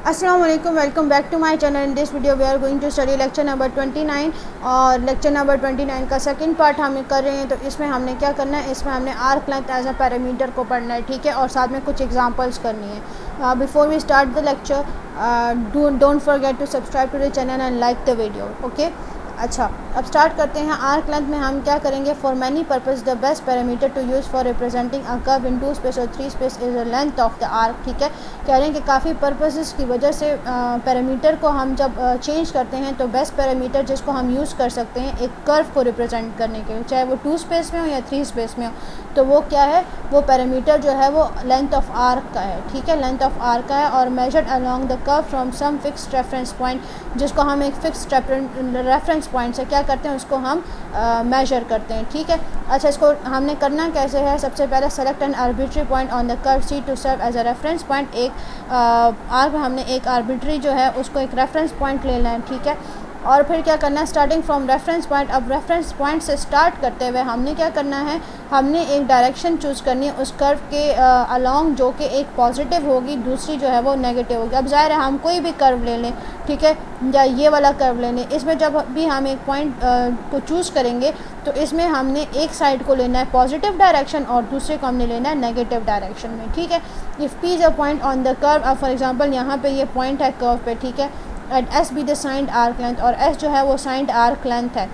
अस्सलाम वालेकुम, welcome back to my channel. In this video we are going to study lecture number 29 और lecture number 29 का second part हम कर रहे हैं। तो इसमें हमने क्या करना है, इसमें हमने arc length as a parameter को पढ़ना है, ठीक है, और साथ में कुछ एग्जांपल्स करनी है। Before we start the lecture don't forget to subscribe to the channel and like the video. Okay, अच्छा, अब स्टार्ट करते हैं। आर्क लेंथ में हम क्या करेंगे, for many purpose the best parameter to use for representing a curve in 2 space और 3 space is the length of the arc. ठीक है, कह रहे हैं कि काफ़ी पर्पसेस की वजह से पैरामीटर को हम जब चेंज करते हैं तो बेस्ट पैरामीटर जिसको हम यूज़ कर सकते हैं एक कर्व को रिप्रेजेंट करने के लिए, चाहे वो 2 स्पेस में हो या 3 स्पेस में हो, तो वो क्या है, वो पैरामीटर जो है वो लेंथ ऑफ आर्क का है। ठीक है, लेंथ ऑफ आर्क का है और measured along the curve from some fixed reference point, जिसको हम एक फिक्स्ड रेफरेंस पॉइंट से क्या करते हैं, उसको हम मेजर करते हैं। ठीक है, अच्छा, इसको हमने करना कैसे है, सबसे पहले select an arbitrary point on the curve C to serve as a reference point. एक आर्क हमने एक आर्बिट्री जो है उसको एक रेफरेंस पॉइंट लेना है। ठीक है, और फिर क्या करना है, स्टार्टिंग फ्रॉम रेफरेंस पॉइंट। अब रेफरेंस पॉइंट से स्टार्ट करते हुए हमने क्या करना है, हमने एक डायरेक्शन चूज़ करनी है उस कर्व के अलोंग, जो कि एक पॉजिटिव होगी, दूसरी जो है वो नेगेटिव होगी। अब ज़ाहिर है हम कोई भी कर्व ले लें, ठीक है, या ये वाला कर्व ले लें, इसमें जब भी हम एक पॉइंट को चूज़ करेंगे तो इसमें हमने एक साइड को लेना है पॉजिटिव डायरेक्शन और दूसरे को हमने लेना है नेगेटिव डायरेक्शन में। ठीक है, if P is a point on the curve, अब फॉर एग्जांपल यहाँ पे ये पॉइंट है कर्व पे, ठीक है, at s be the signed arc length, और एस जो है वो साइंड आर्क लेंथ है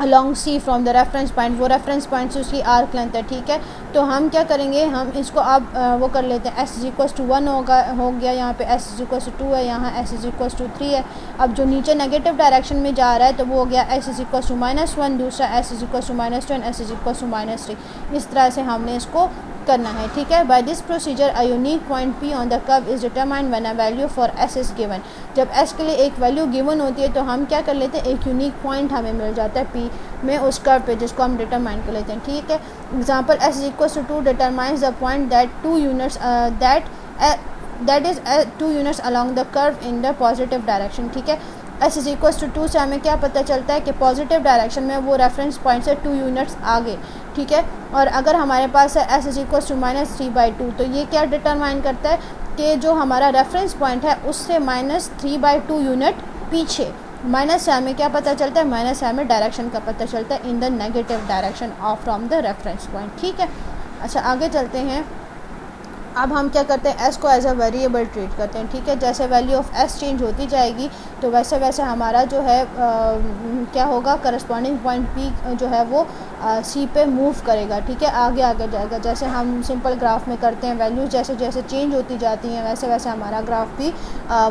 along C from the reference point, वो रेफरेंस पॉइंट से उसकी आर्क लेंथ है। ठीक है, तो हम क्या करेंगे, हम इसको अब वो कर लेते हैं, एस इज इक्वल टू 1 हो गया, यहाँ पे एस इज इक्वल टू 2 है, यहाँ एस इज इक्वल टू 3 है। अब जो नीचे नेगेटिव डायरेक्शन में जा रहा है तो वो हो गया एस इज इक्वल टू -1, दूसरा s is equal to -2 and s is equal to -3। इस तरह से हमने इसको करना है। ठीक है, by this procedure a unique point P on the curve is determined when a value for s is given. जब एस के लिए एक वैल्यू गिवन होती है तो हम क्या कर लेते हैं, एक यूनिक पॉइंट हमें मिल जाता है पी में उस कर्व पे, जिसको हम डिटरमाइन कर लेते हैं। ठीक है, example s is equal to 2 determines the point that 2 units that is 2 units along the curve in the positive direction. ठीक है, एस इज इक्वल टू 2 से हमें क्या पता चलता है कि पॉजिटिव डायरेक्शन में वो रेफरेंस पॉइंट से 2 यूनिट्स आगे। ठीक है, और अगर हमारे पास है एस इज इक्वल टू -3/2, तो ये क्या डिटरमाइन करता है कि जो हमारा रेफरेंस पॉइंट है उससे -3/2 यूनिट पीछे। माइनस से हमें क्या पता चलता है, माइनस से हमें डायरेक्शन का पता चलता है in the negative direction of from the reference point. ठीक है, अच्छा, आगे चलते हैं। अब हम क्या करते हैं, एस को एज अ वेरिएबल ट्रीट करते हैं। ठीक है, जैसे वैल्यू ऑफ एस चेंज होती जाएगी तो वैसे वैसे हमारा जो है क्या होगा, करस्पॉन्डिंग पॉइंट पी जो है वो सी पे मूव करेगा। ठीक है, आगे आगे जाएगा, जैसे हम सिंपल ग्राफ में करते हैं, वैल्यूज जैसे जैसे चेंज होती जाती हैं वैसे वैसे हमारा ग्राफ भी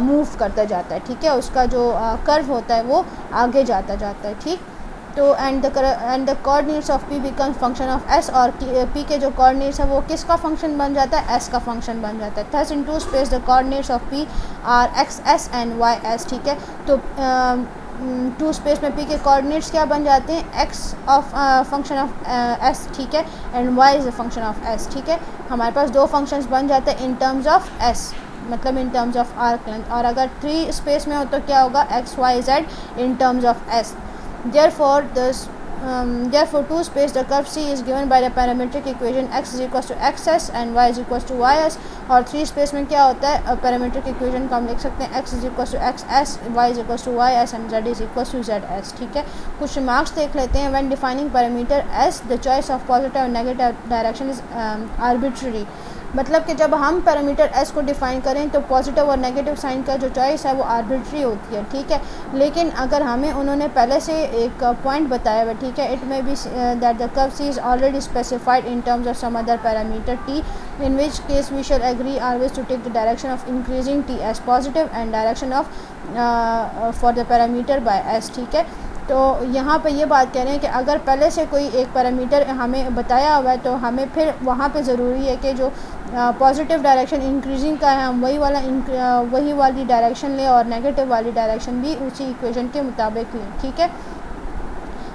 मूव करता जाता है। ठीक है, उसका जो कर्व होता है वो आगे जाता जाता है। ठीक, तो and the coordinates of P become function of S, और पी के जो कोऑर्डिनेट्स है वो किसका फंक्शन बन जाता है, एस का फंक्शन बन जाता है। Thus in 2 space the coordinates of P are x s and y s. ठीक है, तो 2 स्पेस में पी के कोऑर्डिनेट्स क्या बन जाते हैं, x of function of s, ठीक है, and y is a function of s. ठीक है, हमारे पास 2 फंक्शंस बन जाते हैं इन टर्म्स ऑफ एस, मतलब in terms of arc length, और अगर 3 स्पेस में हो तो क्या होगा, x y z in terms of s. Therefore, 2 space the curve C is given by the parametric equation x is equals to xs and y is equals to ys, और 3 space में क्या होता है, पैरामीट्रिक इक्वेशन को हम लिख सकते हैं x is equals to xs, y is equals to ys and z is equals to zs। ठीक है, कुछ रिमार्क्स देख लेते हैं। when defining parameter s the choice of positive and negative direction is arbitrary, मतलब कि जब हम पैरामीटर एस को डिफ़ाइन करें तो पॉजिटिव और नेगेटिव साइन का जो चॉइस है वो आर्बिट्री होती है। ठीक है, लेकिन अगर हमें उन्होंने पहले से एक पॉइंट बताया हुआ, ठीक है, it may be that the curve C is already specified in terms of some other parameter t, in which case we shall agree always to take the direction of increasing t s positive and direction of for the parameter by s. ठीक है, तो यहाँ पे ये बात कह रहे हैं कि अगर पहले से कोई एक पैरामीटर हमें बताया हुआ है तो हमें फिर वहाँ पे ज़रूरी है कि जो पॉजिटिव डायरेक्शन इंक्रीजिंग का है हम वही वाली डायरेक्शन लें और नेगेटिव वाली डायरेक्शन भी उसी इक्वेशन के मुताबिक लें। ठीक है,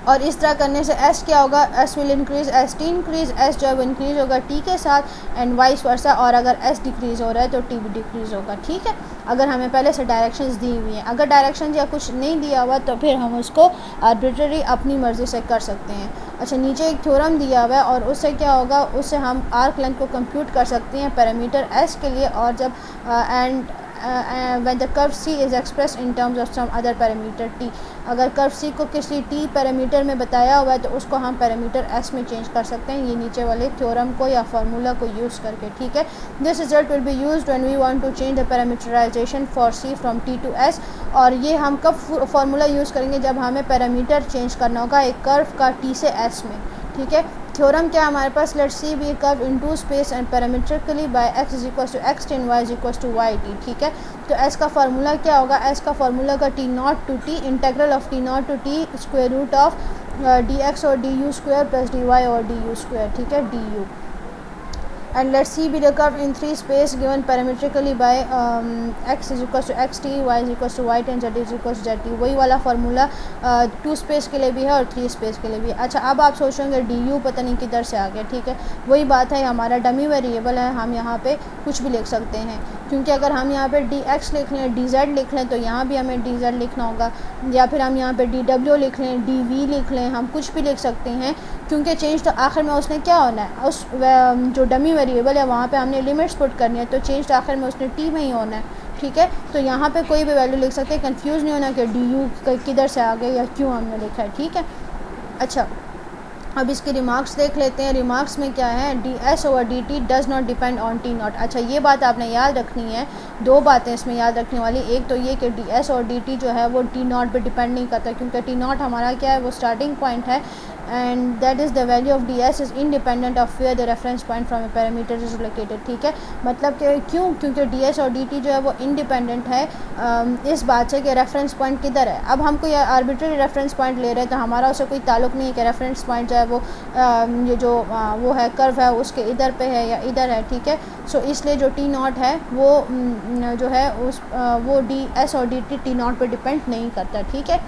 और इस तरह करने से एस क्या होगा, S will increase S T increase, S जो है वो इंक्रीज होगा टी के साथ एंड वाइस वर्सा, और अगर एस डिक्रीज़ हो रहा है तो टी भी डिक्रीज़ होगा। ठीक है, अगर हमें पहले से डायरेक्शंस दी हुई हैं, अगर डायरेक्शन या कुछ नहीं दिया हुआ तो फिर हम उसको आर्बिट्ररी अपनी मर्ज़ी से कर सकते हैं। अच्छा, नीचे एक थ्योरम दिया हुआ है और उससे क्या होगा, उससे हम आर्क लेंथ को कंप्यूट कर सकते हैं पैरामीटर एस के लिए, और जब and when the curve C is express in terms of some other parameter t. अगर कर्व सी को किसी टी पैरामीटर में बताया हुआ है तो उसको हम पैरामीटर एस में चेंज कर सकते हैं, ये नीचे वाले थ्योरम को या फार्मूला को यूज़ करके, ठीक है। This result will be used when we want to change the parameterization for C from t to s. और ये हम कब फार्मूला यूज़ करेंगे, जब हमें पैरामीटर चेंज करना होगा एक कर्व का टी से एस में, ठीक है। थ्योरम क्या है हमारे पास, let C B curve in two space and parametrically by X is equal to X T and Y is equal to Y T, ठीक है। तो एस का फार्मूला क्या होगा, एस का फार्मूला का T naught to T integral of T naught to T square root of D X और D U square plus D Y और डी यू स्क्वायर, ठीक है, D U. and let C be the curve in 3 space given parametrically by x is equals to xt, y is equals to y and z is equals to zt। वही वाला formula 2 space के लिए भी है और 3 space के लिए भी है। अच्छा, अब आप सोचेंगे डी यू पता नहीं किधर से आ गया, ठीक है, वही बात है, हमारा डमी वेरिएबल है, हम यहाँ पे कुछ भी लिख सकते हैं, क्योंकि अगर हम यहाँ पे डी एक्स लिख लें, डी जेड लिख लें, तो यहाँ भी हमें डी जेड लिखना होगा, या फिर हम यहाँ पे डी डब्ल्यू लिख लें, डी वी लिख लें, हम कुछ भी लिख सकते हैं, क्योंकि चेंज तो आखिर में उसने क्या होना है, उस जो डमी वेरिएबल है वहाँ पे हमने लिमिट्स पुट करनी है, तो चेंज तो आखिर में उसने टी में ही होना है, ठीक है। तो यहाँ पे कोई भी वैल्यू लिख सकते हैं, कंफ्यूज नहीं होना कि डी यू किधर से आ गए या क्यों हमने लिखा है, ठीक है। अच्छा, अब इसके रिमार्क्स देख लेते हैं। रिमार्क्स में क्या है, D S over D T does not depend on T not. अच्छा, ये बात आपने याद रखनी है, 2 बातें इसमें याद रखने वाली। एक तो ये कि डी एस और डी टी जो है वो टी नॉट पे डिपेंड नहीं करता, क्योंकि टी नॉट हमारा क्या है, वो स्टार्टिंग पॉइंट है, and that is the value of d s is independent of where the reference point from a parameter is located, ठीक है। मतलब कि क्यों, क्योंकि डी एस और डी टी जो है वो इंडिपेंडेंट है इस बात से कि रेफरेंस पॉइंट किधर है। अब हम कोई आर्बिट्रेरी रेफरेंस पॉइंट ले रहे हैं तो हमारा उससे कोई ताल्लुक नहीं है कि रेफरेंस पॉइंट जो है वो ये जो वो है कर्व है उसके इधर पे है या इधर है, ठीक है। सो इसलिए जो टी नॉट है वो जो है उस वो डी एस और डी टी नॉट पे डिपेंड नहीं करता, ठीक है।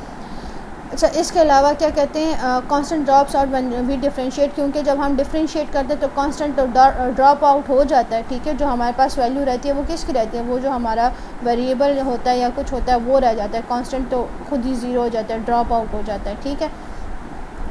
अच्छा, इसके अलावा क्या कहते हैं, constant drops out when we differentiate, क्योंकि जब हम डिफरेंशिएट करते हैं तो कांस्टेंट ड्रॉप आउट हो जाता है, ठीक है। जो हमारे पास वैल्यू रहती है वो किसकी रहती है, वो जो हमारा वेरिएबल होता है या कुछ होता है वो रह जाता है, कांस्टेंट तो खुद ही ज़ीरो हो जाता है, ड्रॉप आउट हो जाता है, ठीक है।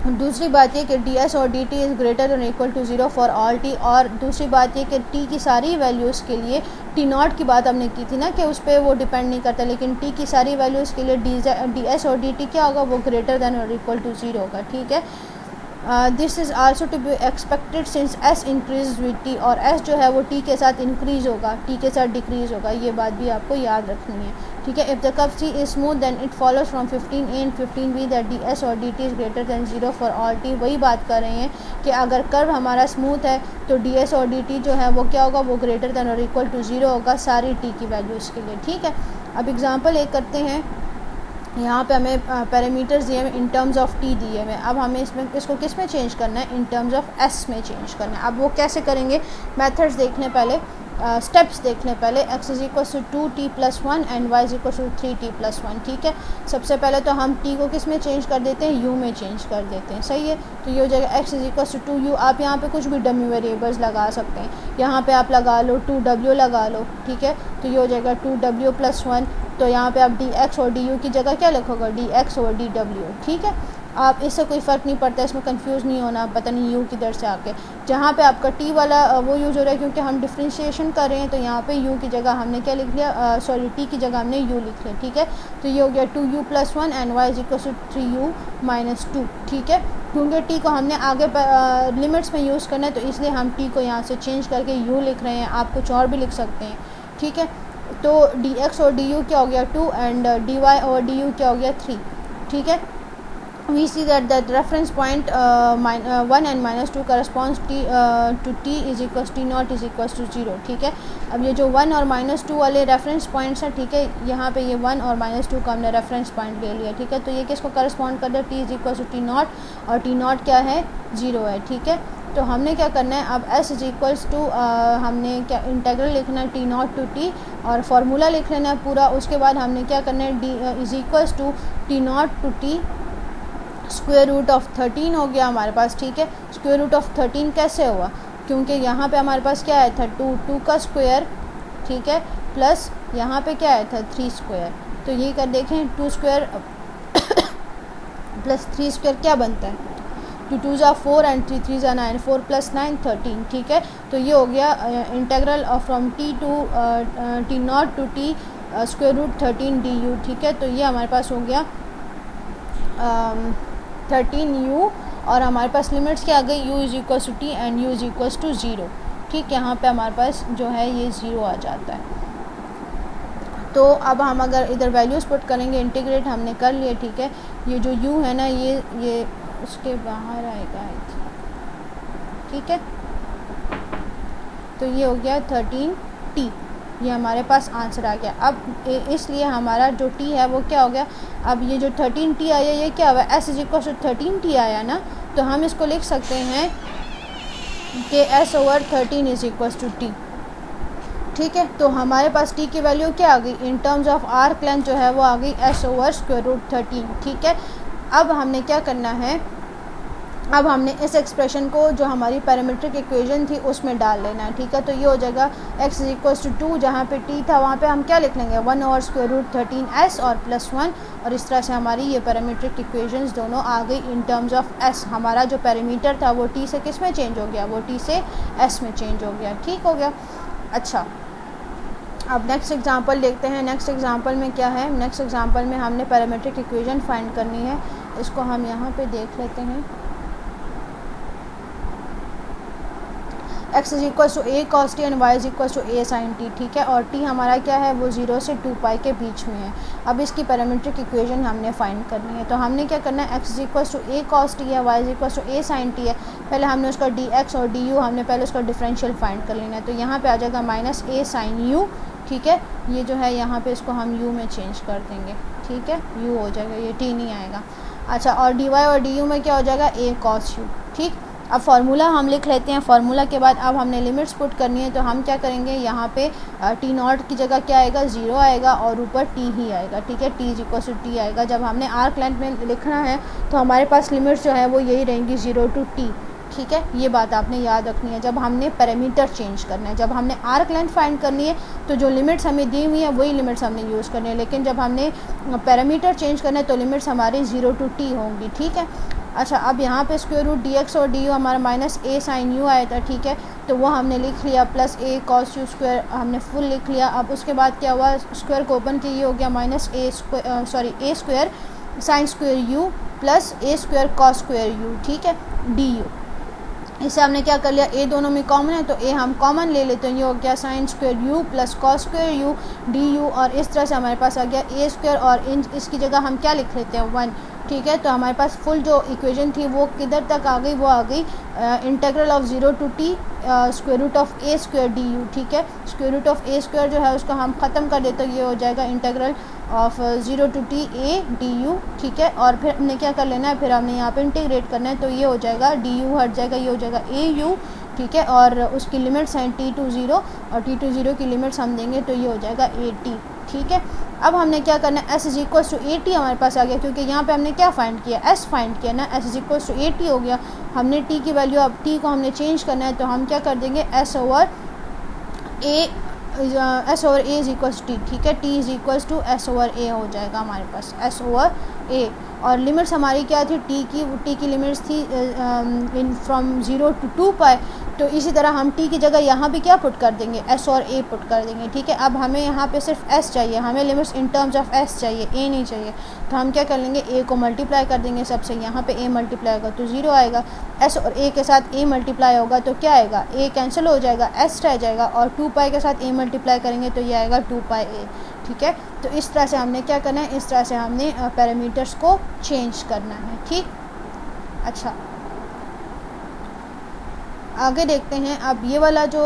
दूसरी बात ये कि डी एस और D T is greater then equal to 0 for all t. और दूसरी बात ये कि टी की सारी वैल्यूज़ के लिए, टी नॉट की बात हमने की थी ना कि उस पर वो डिपेंड नहीं करता, लेकिन टी की सारी वैल्यूज़ के लिए डी एस और डी टी क्या होगा, वो ग्रेटर देन और इक्वल टू 0 होगा, ठीक है। This is also to be expected since s increase with t, और एस जो है वो टी के साथ इंक्रीज़ होगा, टी के साथ डिक्रीज़ होगा, ये बात भी आपको याद रखनी है, ठीक है। If the curve C is smooth then it follows from 15a and 15b that D S और D T is greater than 0 for all T. वही बात कर रहे हैं कि अगर कर्व हमारा स्मूथ है तो डी एस और डी टी जो है वो क्या होगा, वो ग्रेटर दैन और इक्वल टू 0 होगा सारी टी की वैल्यूज़ के लिए, ठीक है। अब एग्जाम्पल एक करते हैं, यहाँ पे हमें पैरामीटर्स दिए हैं इन टर्म्स ऑफ टी दिए हुए, अब हमें इसको किस में चेंज करना है, इन टर्म्स ऑफ एस में चेंज करना है। अब वो कैसे करेंगे, मेथड्स देखने पहले, स्टेप्स देख लें पहले। x is equal to 2t+1 and y is equal to 3t+1, ठीक है। सबसे पहले तो हम t को किस में चेंज कर देते हैं, u में चेंज कर देते हैं, सही है। तो ये हो जाएगा x is equal to 2u। आप यहाँ पे कुछ भी डमी वेरिएबल्स लगा सकते हैं, यहाँ पे आप लगा लो 2w लगा लो, ठीक है। तो ये हो जाएगा 2w+1। तो यहाँ पे आप dx और du की जगह क्या लिखोगे, dx और dw, ठीक है। आप इससे कोई फ़र्क नहीं पड़ता, इसमें कंफ्यूज नहीं होना, पता नहीं u किधर से आके, जहाँ पे आपका t वाला वो यूज़ हो रहा है क्योंकि हम डिफ्रेंशिएशन कर रहे हैं, तो यहाँ पे u की जगह हमने क्या लिख लिया, सॉरी t की जगह हमने u लिख लिया, ठीक है। तो ये हो गया 2u+1 and y is equal to 3u-2, ठीक है। क्योंकि t को हमने आगे लिमिट्स में यूज़ करना है तो इसलिए हम t को यहाँ से चेंज करके u लिख रहे हैं, आप कुछ और भी लिख सकते हैं, ठीक है। तो dx और du क्या हो गया 2 एंड dy और du क्या हो गया 3, ठीक है। We see that the reference point 1 and -2 corresponds to t is equals t naught is equals to 0, ठीक है। अब ये जो 1 और -2 वाले रेफरेंस पॉइंट्स हैं, ठीक है, यहाँ पे ये 1 और -2 का हमने रेफरेंस पॉइंट ले लिया, ठीक है। तो ये किसको करस्पॉन्ड कर रहा है, t is equal to t naught, और टी नॉट क्या है, 0 है, ठीक है। तो हमने क्या करना है, अब s इज इक्वल्स टू हमने क्या इंटीग्रल लिखना है टी नॉट टू टी, और फार्मूला लिख लेना है पूरा। उसके बाद हमने क्या करना है, d is equals to t naught to T square root of 13 हो गया हमारे पास, ठीक है। स्क्वायर रूट ऑफ 13 कैसे हुआ, क्योंकि यहाँ पे हमारे पास क्या आया था 2 का स्क्वायर, ठीक है, प्लस यहाँ पे क्या आया था 3 स्क्वायर। तो ये कर देखें 2 स्क्वायर प्लस 3 स्क्वायर क्या बनता है, 2 2 ज़ा 4 एंड 3 3 ज़ा 9, 4 + 9 13, ठीक है। तो ये हो गया integral from t to t naught to t √13 du, ठीक है। तो ये हमारे पास हो गया 13u और हमारे पास लिमिट्स क्या आ गई, u = t एंड u = 0, ठीक। यहाँ पे हमारे पास जो है ये 0 आ जाता है। तो अब हम अगर इधर वैल्यूज़ पुट करेंगे, इंटीग्रेट हमने कर लिया, ठीक है। ये जो u है ना ये उसके बाहर आएगा, ठीक है। तो ये हो गया 13t, ये हमारे पास आंसर आ गया। अब इसलिए हमारा जो t है वो क्या हो गया, अब ये जो 13t आया ये क्या हुआ, s = 13t आया ना, तो हम इसको लिख सकते हैं कि s/13 = t, ठीक है। तो हमारे पास t की वैल्यू क्या आ गई, इन टर्म्स ऑफ आर्क लेंथ जो है वो आ गई s/√13, ठीक है। अब हमने क्या करना है, अब हमने इस एक्सप्रेशन को जो हमारी पैरामीट्रिक इक्वेशन थी उसमें डाल लेना है, ठीक है। तो ये हो जाएगा x = 2, जहाँ पे t था वहाँ पे हम क्या लिख लेंगे 1/√13s और +1, और इस तरह से हमारी ये पैरामीट्रिक इक्वेशंस दोनों आ गई इन टर्म्स ऑफ s। हमारा जो पैरामीटर था वो t से किस में चेंज हो गया, वो t से s में चेंज हो गया, ठीक हो गया। अच्छा, अब नेक्स्ट एग्जांपल देखते हैं। नेक्स्ट एग्जांपल में क्या है, नेक्स्ट एग्जांपल में हमने पैरामीट्रिक इक्वेशन फाइंड करनी है। इसको हम यहाँ पे देख लेते हैं। x = a cos t and y = a sin t, ठीक है। और t हमारा क्या है, वो 0 से 2π के बीच में है। अब इसकी पैरामीट्रिक इक्वेशन हमने फाइंड करनी है। तो हमने क्या करना है, x = a cos t है, y = a sin t है। पहले हमने उसका dx और du हमने पहले उसका डिफरेंशियल फाइंड कर लेना है। तो यहाँ पे आ जाएगा -a sin u, ठीक है। ये जो है यहाँ पे इसको हम u में चेंज कर देंगे, ठीक है, u हो जाएगा, ये t नहीं आएगा। अच्छा, और dy और du में क्या हो जाएगा, a cos u, ठीक। अब फार्मूला हम लिख लेते हैं। फार्मूला के बाद अब हमने लिमिट्स पुट करनी है। तो हम क्या करेंगे, यहाँ पे t0 की जगह क्या आएगा, 0 आएगा और ऊपर t ही आएगा, ठीक है। t = t आएगा। जब हमने आर्क लेंथ में लिखना है तो हमारे पास लिमिट्स जो है वो यही रहेंगी 0 to t, ठीक है। ये बात आपने याद रखनी है जब हमने पैरामीटर चेंज करना है। जब हमने आर्क लेंथ फाइंड करनी है तो जो लिमिट्स हमें दी हुई है वही लिमिट्स हमने यूज़ करनी है, लेकिन जब हमने पैरामीटर चेंज करना है तो लिमिट्स हमारी 0 to t होंगी, ठीक है। अच्छा, अब यहाँ पे √dx और du हमारा -a sin u आया था, ठीक है। तो वो हमने लिख लिया, +a cos u स्क्वायर हमने फुल लिख लिया। अब उसके बाद क्या हुआ, स्क्वायर को ओपन किया, ये हो गया a square sin square u plus a square cos square u, ठीक है, du। इसे हमने क्या कर लिया, a दोनों में कॉमन है तो a हम कॉमन ले लेते हैं। ये हो गया sin square u plus cos square u du, और इस तरह से हमारे पास आ गया a स्क्वायर, और इसकी जगह हम क्या लिख लेते हैं 1, ठीक है। तो हमारे पास फुल जो इक्वेशन थी वो किधर तक आ गई, वो आ गई integral of 0 to t √a square du, ठीक है। √a स्क्वायर जो है उसको हम ख़त्म कर देते हैं, ये हो जाएगा integral of 0 to t a du, ठीक है। और फिर हमने क्या कर लेना है, फिर हमने यहाँ पे इंटीग्रेट करना है। तो ये हो जाएगा du हट जाएगा, ये हो जाएगा au, ठीक है। और उसकी लिमिट्स हैं t to 0 और t to 0 की लिमिट्स हम देंगे तो ये हो जाएगा at, ठीक है। अब हमने क्या करना है, s = at हमारे पास आ गया, क्योंकि यहाँ पे हमने क्या फाइंड किया, s फाइंड किया ना, s = at हो गया। हमने t की वैल्यू, अब t को हमने चेंज करना है तो हम क्या कर देंगे, s/a = t, ठीक है। t = s/a हो जाएगा हमारे पास, s/a। और लिमिट्स हमारी क्या थी, t की लिमिट्स थी इन फ्रॉम 0 to 2π। तो इसी तरह हम t की जगह यहाँ भी क्या पुट कर देंगे, s और a पुट कर देंगे, ठीक है। अब हमें यहाँ पे सिर्फ s चाहिए, हमें limits in terms of s चाहिए, a नहीं चाहिए। तो हम क्या कर लेंगे, a को मल्टीप्लाई कर देंगे सबसे, यहाँ पे a मल्टीप्लाई होगा तो 0 आएगा, s और a के साथ a मल्टीप्लाई होगा तो क्या आएगा, a कैंसिल हो जाएगा, s रह जाएगा, और 2π के साथ a मल्टीप्लाई करेंगे तो ये आएगा 2πa, ठीक है। तो इस तरह से हमने क्या करना है, इस तरह से हमने पैरामीटर्स को चेंज करना है, ठीक। अच्छा, आगे देखते हैं। अब ये वाला जो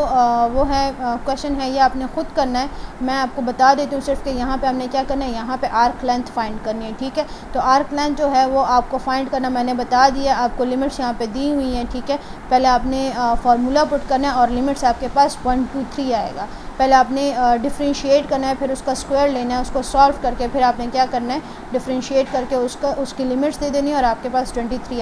वो है क्वेश्चन है, ये आपने ख़ुद करना है। मैं आपको बता देती हूँ सिर्फ कि यहाँ पे हमने क्या करना है, यहाँ पे आर्क लेंथ फाइंड करनी है, ठीक है। तो आर्क लेंथ जो है वो आपको फाइंड करना मैंने बता दिया, आपको लिमिट्स यहाँ पे दी हुई हैं, ठीक है। पहले आपने फार्मूला पुट करना है और लिमिट्स आपके पास 1 2 3 आएगा। पहले आपने डिफ्रेंशिएट करना है, फिर उसका स्क्वायर लेना है, उसको सॉल्व करके फिर आपने क्या करना है, डिफ्रेंशिएट करके उसकी लिमिट्स दे देनी है और आपके पास 28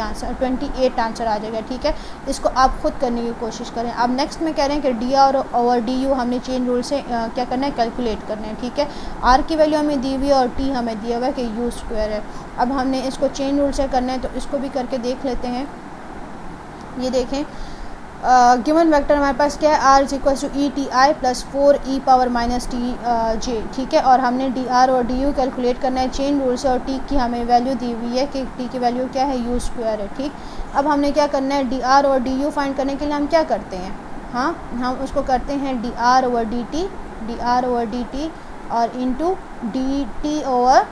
आंसर आ जाएगा, ठीक है। इसको आप खुद करने की कोशिश करें। अब नेक्स्ट में कह रहे हैं कि D R over D you हमने चेन रूल से क्या करना है, कैलकुलेट करना है, ठीक है। आर की वैल्यू हमें दी हुई है और टी हमें दिया हुआ है कि यू स्क्वायर है। अब हमने इसको चेन रूल से करना है, तो इसको भी करके देख लेते हैं। ये देखें गिवन वेक्टर हमारे पास क्या है, R is equal to E T I plus 4 E power minus T J, ठीक है। और हमने डी आर और डी यू कैलकुलेट करना है चेन रूल से, और टी की हमें वैल्यू दी हुई है कि टी की वैल्यू क्या है, यू स्क्वायर है, ठीक। अब हमने क्या करना है, डी आर और डी यू फाइंड करने के लिए हम क्या करते हैं, हाँ हम उसको करते हैं D R over D T और into D T over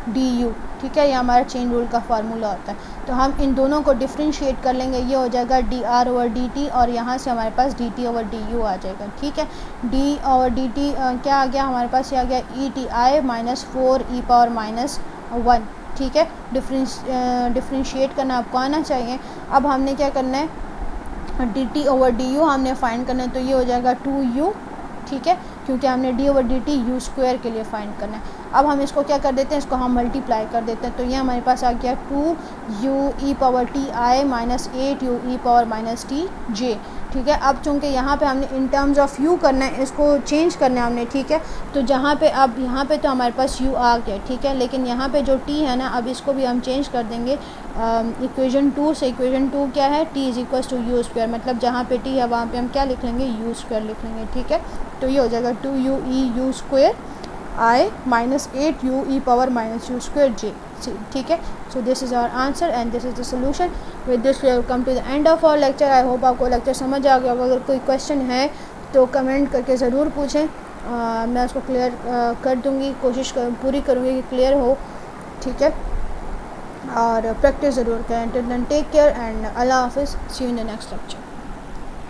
D U, ठीक है। ये हमारा चेन रूल का फार्मूला होता है। तो हम इन दोनों को डिफ्रेंशिएट कर लेंगे, ये हो जाएगा D R over D T और यहाँ से हमारे पास D T over D U आ जाएगा, ठीक है। डी ओवर डी टी क्या आ गया हमारे पास, ये आ गया ई T I minus 4 E power minus 1, ठीक है। डिफ्रेंशिएट करना आपको आना चाहिए। अब हमने क्या करना है, D T over D you हमने फाइंड करना है, तो ये हो जाएगा 2u, ठीक है, क्योंकि हमने D over D T U square के लिए फाइंड करना है। अब हम इसको क्या कर देते हैं, इसको हम मल्टीप्लाई कर देते हैं, तो ये हमारे पास आ गया 2u E power T I minus 8u E power minus T J, ठीक है। अब चूँकि यहाँ पे हमने इन टर्म्स ऑफ u करना है, इसको चेंज करना है हमने, ठीक है। तो जहाँ पे अब यहाँ पे तो हमारे पास u आ गया, ठीक है, लेकिन यहाँ पे जो t है ना, अब इसको भी हम चेंज कर देंगे इक्वेशन 2 से। इक्वेशन 2 क्या है, t is equal to u square, मतलब जहाँ पे t है वहाँ पे हम क्या लिख लेंगे, u स्क्वायर लिख लेंगे, ठीक है। तो ये हो जाएगा 2u E U square I minus 8u E power minus U square J, ठीक है। So this is our answer and this is the solution. With this we have come to the end of our lecture. I hope आपको lecture समझ आ गया। अगर कोई question है तो कमेंट करके ज़रूर पूछें, मैं उसको क्लियर कर दूँगी, कोशिश पूरी करूँगी कि क्लियर हो, ठीक है। और प्रैक्टिस ज़रूर करें। Till then take care and अल्लाह हाफिज़, see you in the next lecture.